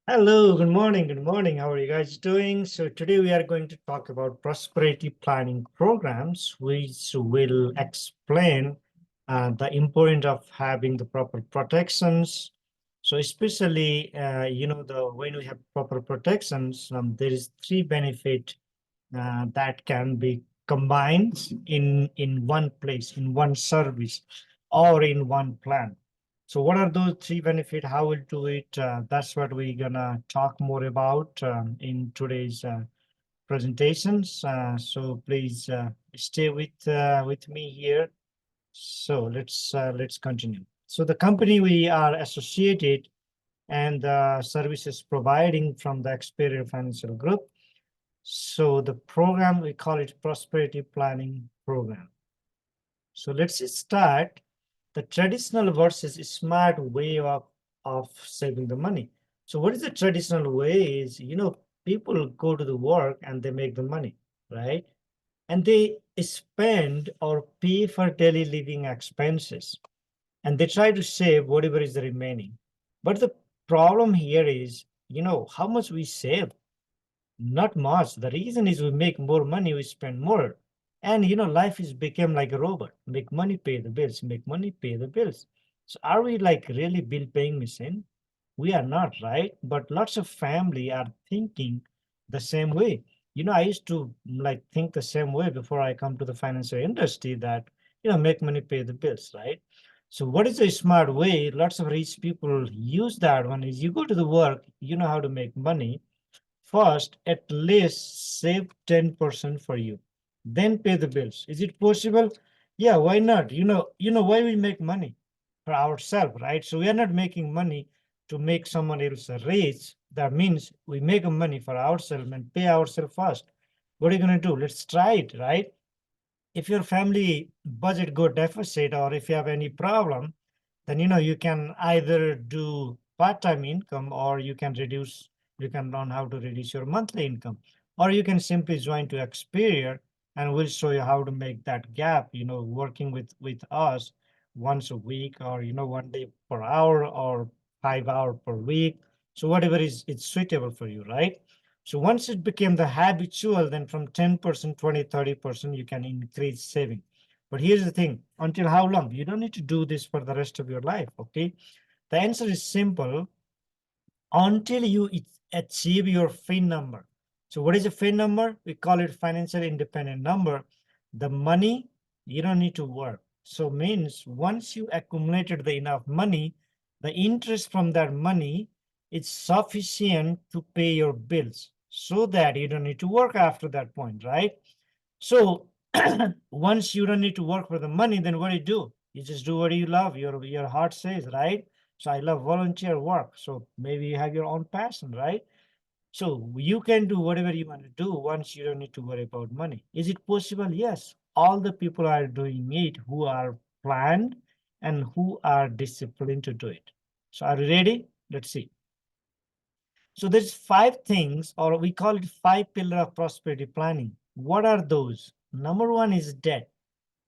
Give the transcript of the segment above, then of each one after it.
Hello, good morning. Good morning. How are you guys doing? So, today we are going to talk about prosperity planning programs, which will explain the importance of having the proper protections. So, especially, the when we have proper protections, there is three benefit that can be combined in one place, in one service, or in one plan. So what are those three benefits? How we'll do it? That's what we're gonna talk more about in today's presentations. So please stay with me here. So let's continue. So the company we are associated and the services providing from the Experior Financial Group. So the program we call it Prosperity Planning Program. So let's start the traditional versus smart way of saving the money. So what is the traditional way is, people go to the work and they make the money, right? And they spend or pay for daily living expenses and they try to save whatever is the remaining. But the problem here is, how much we save. Not much. The reason is we make more money, we spend more. And life is become like a robot. Make money, pay the bills, make money, pay the bills. So are we like really bill paying machine? We are not, right? But lots of family are thinking the same way. I used to like think the same way before I come to the financial industry that, make money, pay the bills, right? So what is a smart way? Lots of rich people use that one is you go to the work, you know how to make money. First, at least save 10% for you, then pay the bills. Is it possible? Yeah, why not? Why we make money for ourselves, right? So we are not making money to make someone else rich. That means we make money for ourselves and pay ourselves first. What are you going to do? Let's try it, right? If your family budget go deficit or if you have any problem, then you can either do part-time income or you can learn how to reduce your monthly income, or you can simply join to Experior and we'll show you how to make that gap, working with us once a week or 1 day per hour or 5 hour per week. So whatever is it's suitable for you, right? So once it became the habitual, then from 10%, 20, 30%, you can increase saving. But here's the thing, until how long? You don't need to do this for the rest of your life, okay? The answer is simple, until you achieve your FIN number. So what is a FIN number? We call it financial independent number. The money, you don't need to work. So means once you accumulated the enough money, the interest from that money is sufficient to pay your bills so that you don't need to work after that point, right? So once you don't need to work for the money, then what do? You just do what you love. Your heart says, right? So I love volunteer work. So maybe you have your own passion, right? So you can do whatever you want to do once you don't need to worry about money. Is it possible? Yes. All the people are doing it who are planned and who are disciplined to do it. So are you ready? Let's see. So there's five things, or we call it five pillar of prosperity planning. What are those? Number one is debt.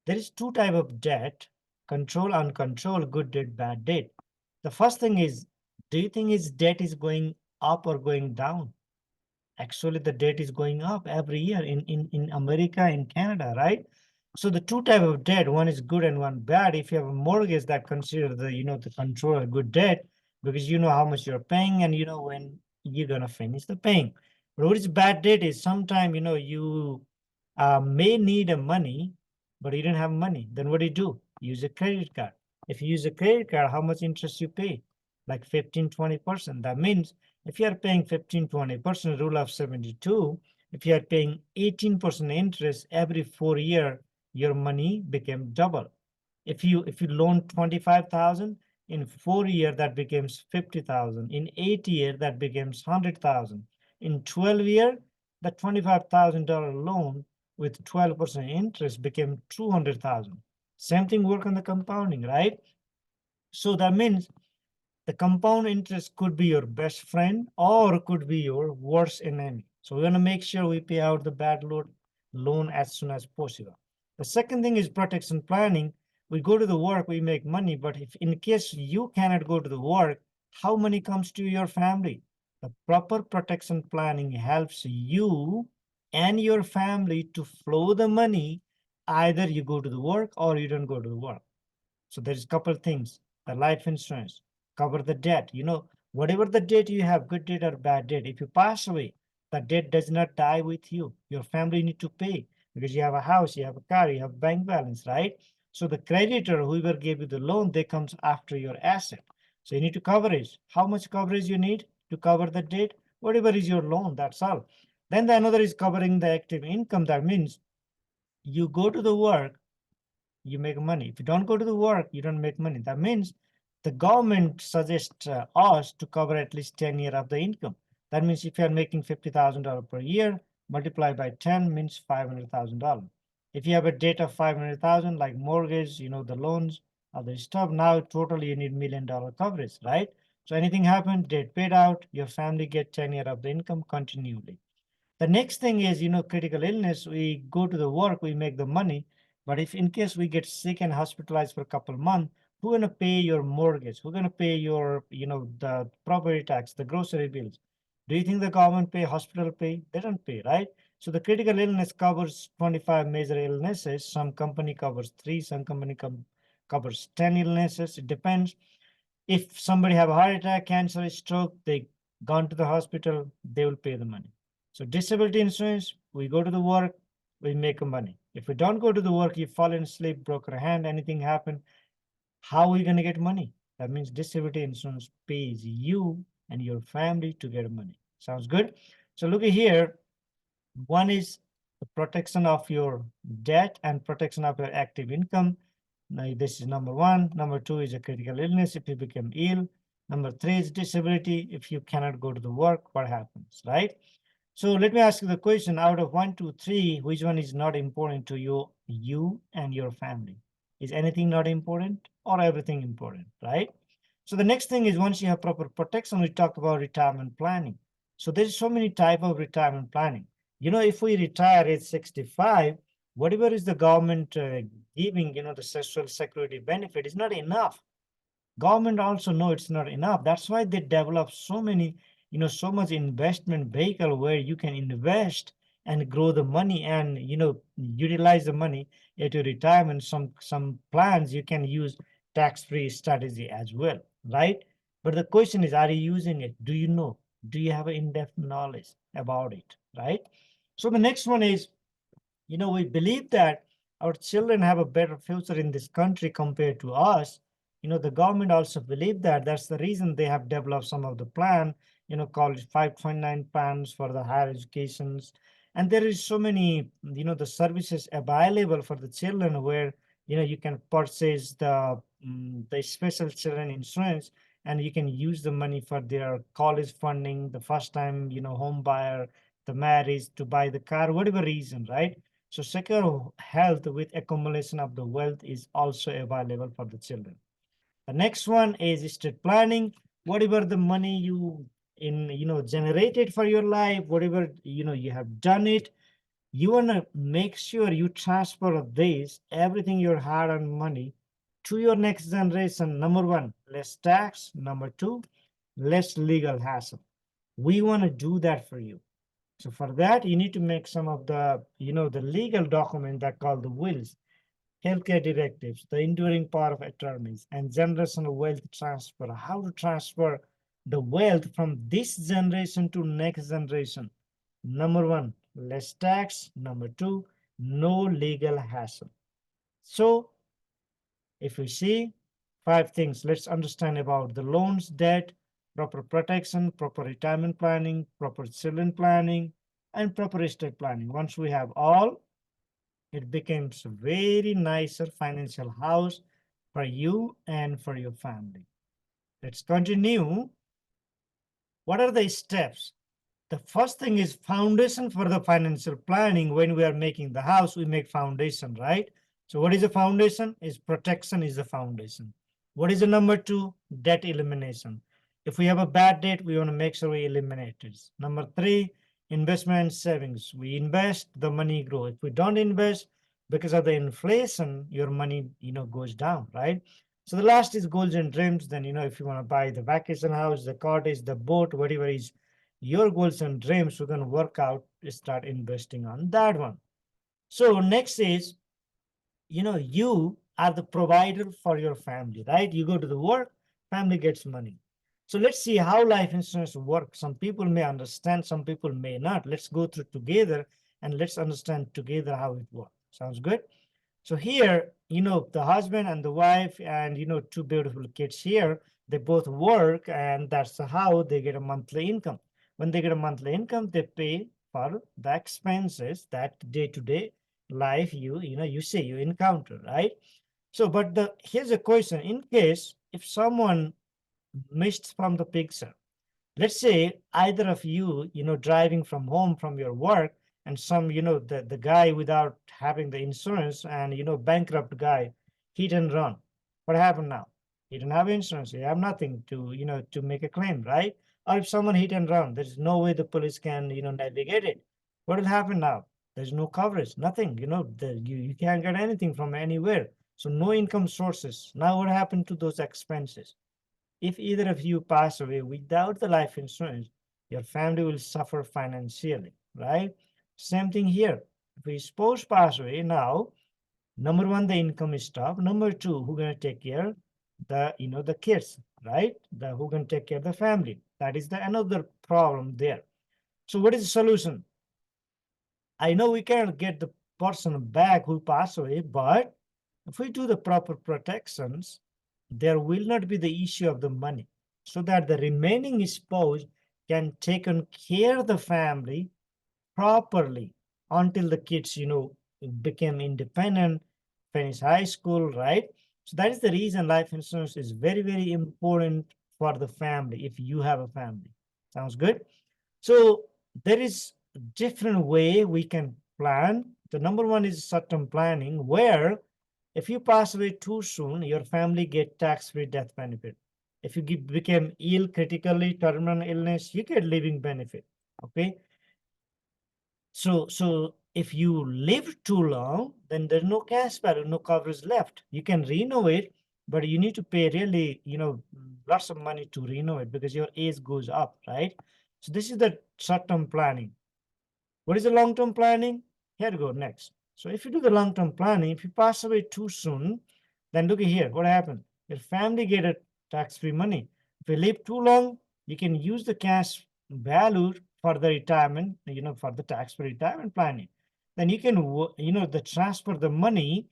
There is two type of debt: control, uncontrolled, good debt, bad debt. The first thing is, do you think his debt is going up or going down? Actually, the debt is going up every year in America, in Canada, right? So the two type of debt, one is good and one bad. If you have a mortgage, that consider the the control a good debt because you know how much you're paying and you know when you're gonna finish the paying. But what is bad debt is sometime you may need a money, but you don't have money. Then what do? Use a credit card. If you use a credit card, how much interest you pay? Like 15, 20%. That means if you are paying 15, 20%, rule of 72, if you are paying 18% interest every 4 year, your money became double. If you loan 25,000 in 4 year, that becomes 50,000. In 8 year, that becomes 100,000. In 12 year, the $25,000 loan with 12% interest became 200,000. Same thing work on the compounding, right? So that means the compound interest could be your best friend or could be your worst enemy. So we're going to make sure we pay out the bad loan as soon as possible. The second thing is protection planning. We go to the work, we make money, but if in case you cannot go to the work, how money comes to your family? The proper protection planning helps you and your family to flow the money. Either you go to the work or you don't go to the work. So there's a couple of things. The life insurance, cover the debt. Whatever the debt you have, good debt or bad debt, if you pass away, the debt does not die with you. Your family need to pay because you have a house, you have a car, you have bank balance, right? So the creditor, whoever gave you the loan, they comes after your asset. So you need to cover it. How much coverage you need to cover the debt? Whatever is your loan, that's all. Then the another is covering the active income. That means you go to the work, you make money. If you don't go to the work, you don't make money. That means the government suggests us to cover at least 10 years of the income. That means if you are making $50,000 per year, multiply by 10 means $500,000. If you have a debt of 500,000, like mortgage, the loans, other stuff, now totally you need $1 million coverage, right? So anything happen, debt paid out, your family get 10 years of the income continually. The next thing is, critical illness. We go to the work, we make the money. But if in case we get sick and hospitalized for a couple of months, who's going to pay your mortgage? Who's going to pay your, the property tax, the grocery bills? Do you think the government pay, hospital pay? They don't pay, right? So the critical illness covers 25 major illnesses. Some company covers 3, some company covers 10 illnesses. It depends. If somebody have a heart attack, cancer, stroke, they gone to the hospital, they will pay the money. So disability insurance, we go to the work, we make money. If we don't go to the work, you fall asleep, broke your hand, anything happen, how are we going to get money? That means disability insurance pays you and your family to get money. Sounds good? So look at here. One is the protection of your debt and protection of your active income. Now, this is number one. Number two is a critical illness if you become ill. Number three is disability. If you cannot go to the work, what happens, right? So let me ask you the question, out of 1, 2, 3, which one is not important to you and your family? Is anything not important or everything important, right? So the next thing is, once you have proper protection, we talk about retirement planning. So there's so many type of retirement planning. If we retire at 65, whatever is the government giving, the social security benefit is not enough. Government also know it's not enough. That's why they develop so many, so much investment vehicle where you can invest and grow the money and, utilize the money at your retirement. Some plans you can use tax-free strategy as well, right? But the question is, are you using it? Do you know? Do you have an in-depth knowledge about it, right? So the next one is, we believe that our children have a better future in this country compared to us. The government also believe that. That's the reason they have developed some of the plan, called 529 plans for the higher educations. And there is so many, the services available for the children where, you can purchase the special children insurance, and you can use the money for their college funding, the first time, home buyer, the marriage, to buy the car, whatever reason, right? So secure health with accumulation of the wealth is also available for the children. The next one is estate planning. Whatever the money you generated for your life, whatever you have done it, you want to make sure you transfer this, everything your hard-earned money, to your next generation. Number one, less tax. Number two, less legal hassle. We want to do that for you. So for that, you need to make some of the, the legal document that called the wills, healthcare directives, the enduring power of attorneys, and generational wealth transfer. How to transfer the wealth from this generation to next generation. Number one, less tax. Number two, no legal hassle. So if we see 5 things, let's understand about the loans, debt, proper protection, proper retirement planning, proper children planning, and proper estate planning. Once we have all, it becomes a very nicer financial house for you and for your family. Let's continue. What are the steps? The first thing is foundation for the financial planning. When we are making the house, we make foundation, right? So what is the foundation? Is protection is the foundation. What is the number 2? Debt elimination. If we have a bad debt, we want to make sure we eliminate it. Number 3, investment and savings. We invest, the money grow. If we don't invest, because of the inflation, your money, goes down, right? So the last is goals and dreams. Then, if you want to buy the vacation house, the cottage, the boat, whatever is your goals and dreams, we're going to work out, start investing on that one. So next is, you are the provider for your family, right? You go to the work, family gets money. So let's see how life insurance works. Some people may understand, some people may not. Let's go through together and let's understand together how it works. Sounds good? So here, the husband and the wife and, two beautiful kids here, they both work and that's how they get a monthly income. When they get a monthly income, they pay for the expenses that day to day life you say you encounter, right? So, but here's a question. In case if someone missed from the picture, let's say either of you, driving from home from your work and some, the guy without having the insurance and, bankrupt guy, hit and run. What happened now? He didn't have insurance. He have nothing to, to make a claim, right? Or if someone hit and run, there's no way the police can, navigate it. What will happen now? There's no coverage, nothing, you can't get anything from anywhere. So no income sources. Now what happened to those expenses? If either of you pass away without the life insurance, your family will suffer financially, right? Same thing here. If we spouse pass away now, number one, the income is stopped. Number two, who gonna take care? The kids, right? Who gonna take care of the family? That is the another problem there. So what is the solution? I know we can't get the person back who passed away, but if we do the proper protections, there will not be the issue of the money, so that the remaining spouse can take care of the family properly until the kids, became independent, finish high school, right? So that is the reason life insurance is very, very important for the family if you have a family. Sounds good? So there is different way we can plan. The number one is short-term planning, where if you pass away too soon, your family get tax-free death benefit. If you became ill, critically, terminal illness, you get living benefit. Okay. So if you live too long, then there's no cash value, no coverage left. You can renovate, but you need to pay really, lots of money to renovate because your age goes up, right? So this is the short-term planning. What is the long-term planning? Here we go next. So if you do the long-term planning, if you pass away too soon, then look here, what happened? Your family get a tax-free money. If you live too long, you can use the cash value for the retirement, for the tax-free retirement planning. Then you can, transfer the money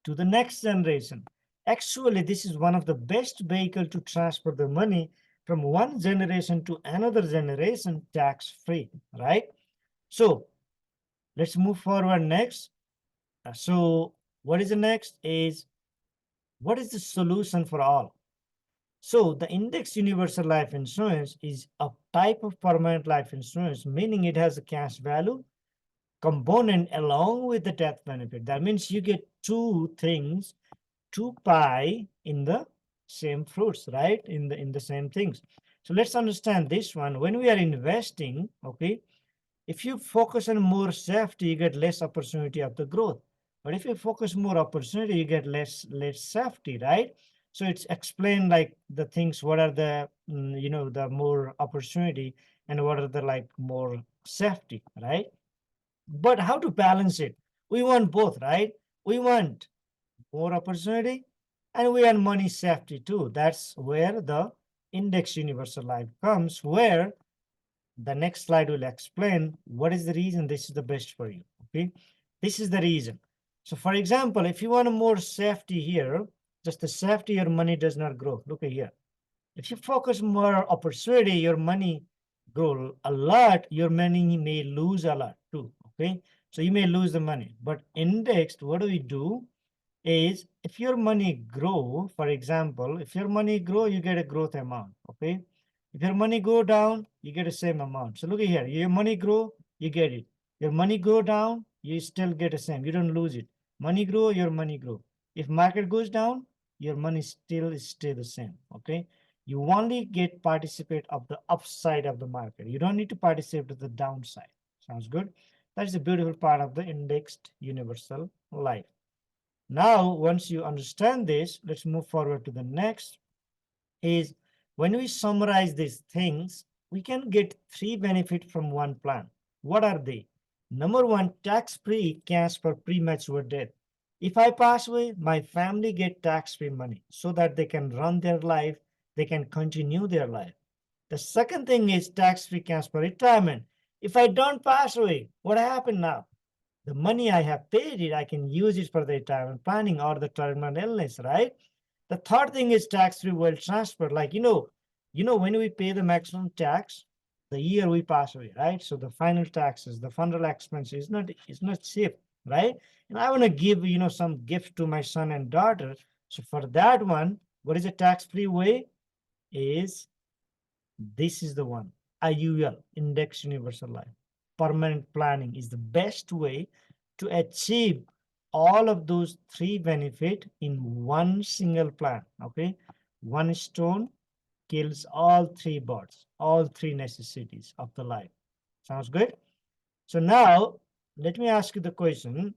to the next generation. Actually, this is one of the best vehicle to transfer the money from one generation to another generation tax-free, right? So let's move forward next. So what is the next is, what is the solution for all? So the index universal life insurance is a type of permanent life insurance, meaning it has a cash value component along with the death benefit. That means you get two things, two pie in the same fruits, right? In the same things. So let's understand this one. When we are investing, okay, if you focus on more safety, you get less opportunity of the growth. But if you focus more opportunity, you get less safety, right? So it's explained like the things, what are the, the more opportunity and what are the like more safety, right? But how to balance it? We want both, right? We want more opportunity and we want money safety too. That's where the index universal life comes, where the next slide will explain what is the reason this is the best for you. Okay, this is the reason. So for example, if you want a more safety here, just the safety, your money does not grow. Look at here. If you focus more opportunity, your money grow a lot, your money may lose a lot too. Okay, so you may lose the money. But indexed, what do we do is, if your money grow, for example, if your money grow, you get a growth amount. Okay, if your money go down, you get the same amount. So look at here, your money grow, you get it. Your money go down, you still get the same. You don't lose it. Money grow, your money grow. If market goes down, your money still stay the same. Okay, you only get participate of the upside of the market. You don't need to participate of the downside. Sounds good? That is a beautiful part of the indexed universal life. Now, once you understand this, let's move forward to the next is, when we summarize these things, we can get three benefits from one plan. What are they? Number one, tax-free cash for premature death. If I pass away, my family get tax-free money so that they can run their life, they can continue their life. The second thing is tax-free cash for retirement. If I don't pass away, what happened now? The money I have paid it, I can use it for the retirement planning or the terminal illness, right? The third thing is tax-free wealth transfer. Like, when we pay the maximum tax, the year we pass away, right? So the final taxes, the funeral expense is not safe, right? And I want to give, some gift to my son and daughter. So for that one, what is a tax-free way? Is this is the one. IUL, Index Universal Life. Permanent planning is the best way to achieve all of those three benefit in one single plan. Okay. One stone kills all three birds, all three necessities of the life. Sounds good? So now let me ask you the question.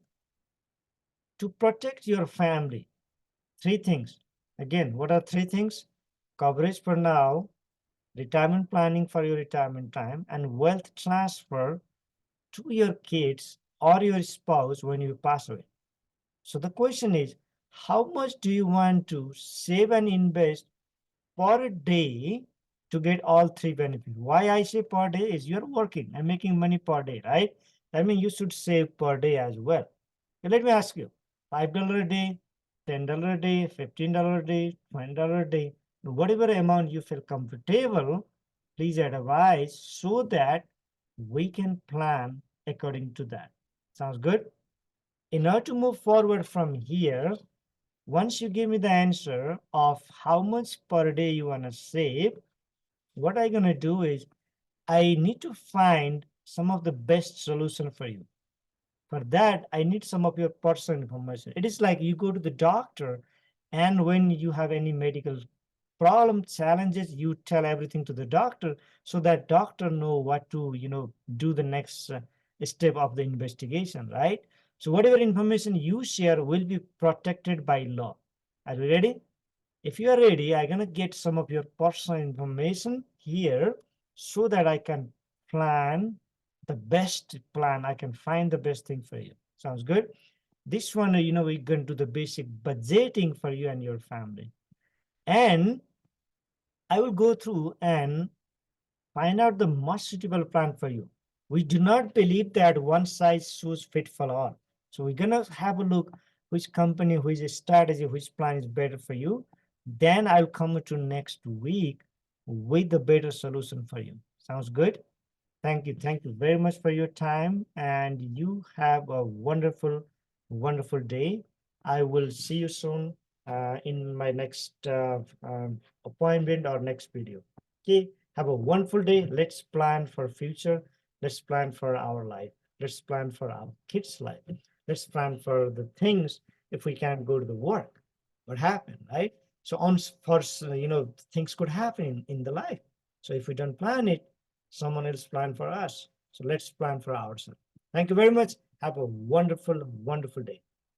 To protect your family, three things. Again, what are three things? Coverage for now, retirement planning for your retirement time, and wealth transfer to your kids or your spouse when you pass away. So the question is, how much do you want to save and invest per day to get all three benefits? Why I say per day is you're working and making money per day, right? I mean, you should save per day as well. Okay, let me ask you, $5 a day, $10 a day, $15 a day, $20 a day, whatever amount you feel comfortable, please advise so that we can plan according to that. Sounds good? In order to move forward from here, once you give me the answer of how much per day you want to save, what I'm going to do is I need to find some of the best solution for you. For that, I need some of your personal information. It is like you go to the doctor, and when you have any medical problem, challenges, you tell everything to the doctor so that doctor know what to, do the next step of the investigation, right? So whatever information you share will be protected by law. Are you ready? If you are ready, I'm gonna get some of your personal information here so that I can plan the best plan. I can find the best thing for you. Sounds good? This one, we're going to do the basic budgeting for you and your family. And I will go through and find out the most suitable plan for you. We do not believe that one size suits fit for all. So we're gonna have a look which company, which strategy, which plan is better for you. Then I'll come to next week with the better solution for you. Sounds good? Thank you. Thank you very much for your time. And you have a wonderful, wonderful day. I will see you soon in my next appointment or next video. Okay. Have a wonderful day. Let's plan for future. Let's plan for our life. Let's plan for our kids' life. Let's plan for the things if we can't go to the work. What happened, right? So on first, things could happen in the life. So if we don't plan it, someone else plan for us. So let's plan for ourselves. Thank you very much. Have a wonderful, wonderful day.